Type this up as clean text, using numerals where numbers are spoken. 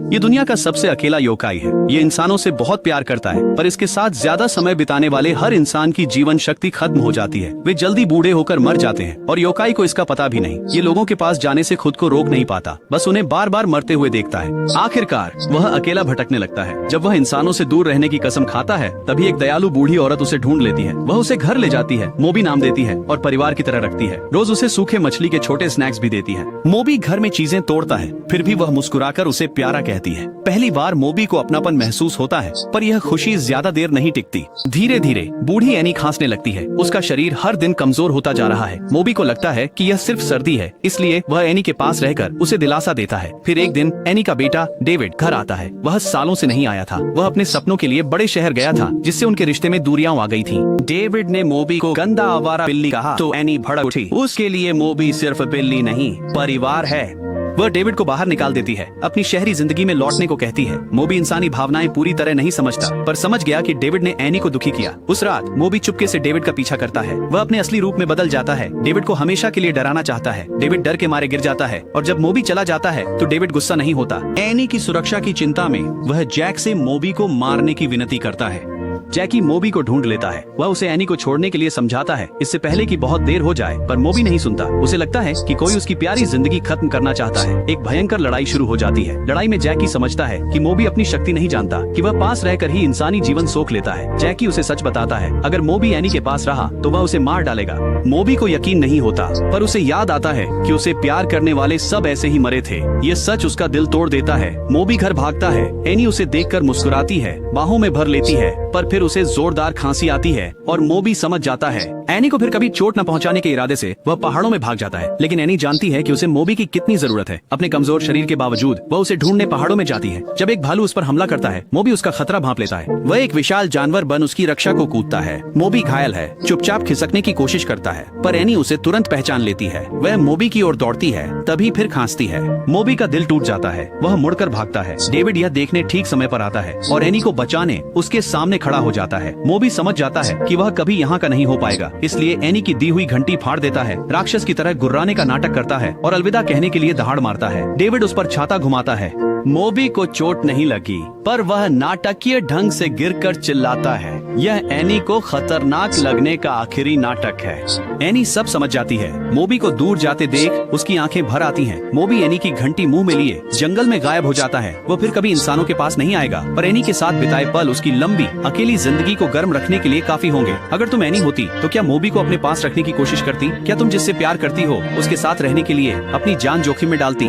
ये दुनिया का सबसे अकेला योकाई है। ये इंसानों से बहुत प्यार करता है, पर इसके साथ ज्यादा समय बिताने वाले हर इंसान की जीवन शक्ति खत्म हो जाती है। वे जल्दी बूढ़े होकर मर जाते हैं और योकाई को इसका पता भी नहीं। ये लोगों के पास जाने से खुद को रोक नहीं पाता, बस उन्हें बार बार मरते हुए देखता है। आखिरकार वह अकेला भटकने लगता है। जब वह इंसानों से दूर रहने की कसम खाता है, तभी एक दयालु बूढ़ी औरत उसे ढूंढ लेती है। वह उसे घर ले जाती है, मोबी नाम देती है और परिवार की तरह रखती है। रोज उसे सूखे मछली के छोटे स्नैक्स भी देती है। मोबी घर में चीजें तोड़ता है, फिर भी वह मुस्कुराकर उसे प्यारा कहती है। पहली बार मोबी को अपनापन महसूस होता है, पर यह खुशी ज्यादा देर नहीं टिकती। धीरे धीरे बूढ़ी एनी खांसने लगती है। उसका शरीर हर दिन कमजोर होता जा रहा है। मोबी को लगता है कि यह सिर्फ सर्दी है, इसलिए वह एनी के पास रहकर उसे दिलासा देता है। फिर एक दिन एनी का बेटा डेविड घर आता है। वह सालों से नहीं आया था। वह अपने सपनों के लिए बड़े शहर गया था, जिससे उनके रिश्ते में दूरियां आ गई थी। डेविड ने मोबी को गंदा आवारा बिल्ली कहा तो एनी भड़क उठी। उसके लिए मोबी सिर्फ बिल्ली नहीं, परिवार है। वह डेविड को बाहर निकाल देती है, अपनी शहरी जिंदगी में लौटने को कहती है। मोबी इंसानी भावनाएं पूरी तरह नहीं समझता, पर समझ गया कि डेविड ने एनी को दुखी किया। उस रात मोबी चुपके से डेविड का पीछा करता है। वह अपने असली रूप में बदल जाता है। डेविड को हमेशा के लिए डराना चाहता है। डेविड डर के मारे गिर जाता है और जब मोबी चला जाता है तो डेविड गुस्सा नहीं होता। एनी की सुरक्षा की चिंता में वह जैक से मोबी को मारने की विनती करता है। जैकी मोबी को ढूंढ लेता है। वह उसे एनी को छोड़ने के लिए समझाता है, इससे पहले कि बहुत देर हो जाए, पर मोबी नहीं सुनता। उसे लगता है कि कोई उसकी प्यारी जिंदगी खत्म करना चाहता है। एक भयंकर लड़ाई शुरू हो जाती है। लड़ाई में जैकी समझता है कि मोबी अपनी शक्ति नहीं जानता, कि वह पास रहकर ही इंसानी जीवन सोख लेता है। जैकी उसे सच बताता है, अगर मोबी एनी के पास रहा तो वह उसे मार डालेगा। मोबी को यकीन नहीं होता, पर उसे याद आता है कि उसे प्यार करने वाले सब ऐसे ही मरे थे। ये सच उसका दिल तोड़ देता है। मोबी घर भागता है। एनी उसे देखकर मुस्कुराती है, बाहों में भर लेती है, पर फिर उसे जोरदार खांसी आती है और मोबी समझ जाता है। एनी को फिर कभी चोट न पहुंचाने के इरादे से वह पहाड़ों में भाग जाता है, लेकिन एनी जानती है कि उसे मोबी की कितनी जरूरत है। अपने कमजोर शरीर के बावजूद वह उसे ढूंढने पहाड़ों में जाती है। जब एक भालू उस पर हमला करता है, मोबी उसका खतरा भांप लेता है। वह एक विशाल जानवर बन उसकी रक्षा को कूदता है। मोबी घायल है, चुपचाप खिसकने की कोशिश करता है, पर एनी उसे तुरंत पहचान लेती है। वह मोबी की ओर दौड़ती है, तभी फिर खांसती है। मोबी का दिल टूट जाता है। वह मुड़कर भागता है। डेविड यह देखने ठीक समय पर आता है और एनी को बचाने उसके सामने खड़ा हो जाता है। मोबी समझ जाता है कि वह कभी यहाँ का नहीं हो पाएगा, इसलिए एनी की दी हुई घंटी फाड़ देता है। राक्षस की तरह गुर्राने का नाटक करता है और अलविदा कहने के लिए दहाड़ मारता है। डेविड उस पर छाता घुमाता है। मोबी को चोट नहीं लगी, पर वह नाटकीय ढंग से गिरकर चिल्लाता है। यह एनी को खतरनाक लगने का आखिरी नाटक है। एनी सब समझ जाती है। मोबी को दूर जाते देख उसकी आंखें भर आती हैं। मोबी एनी की घंटी मुंह में लिए जंगल में गायब हो जाता है। वो फिर कभी इंसानों के पास नहीं आएगा, पर एनी के साथ बिताए पल उसकी लंबी अकेली जिंदगी को गर्म रखने के लिए काफी होंगे। अगर तुम एनी होती तो क्या मोबी को अपने पास रखने की कोशिश करती? क्या तुम जिससे प्यार करती हो उसके साथ रहने के लिए अपनी जान जोखिम में डालती?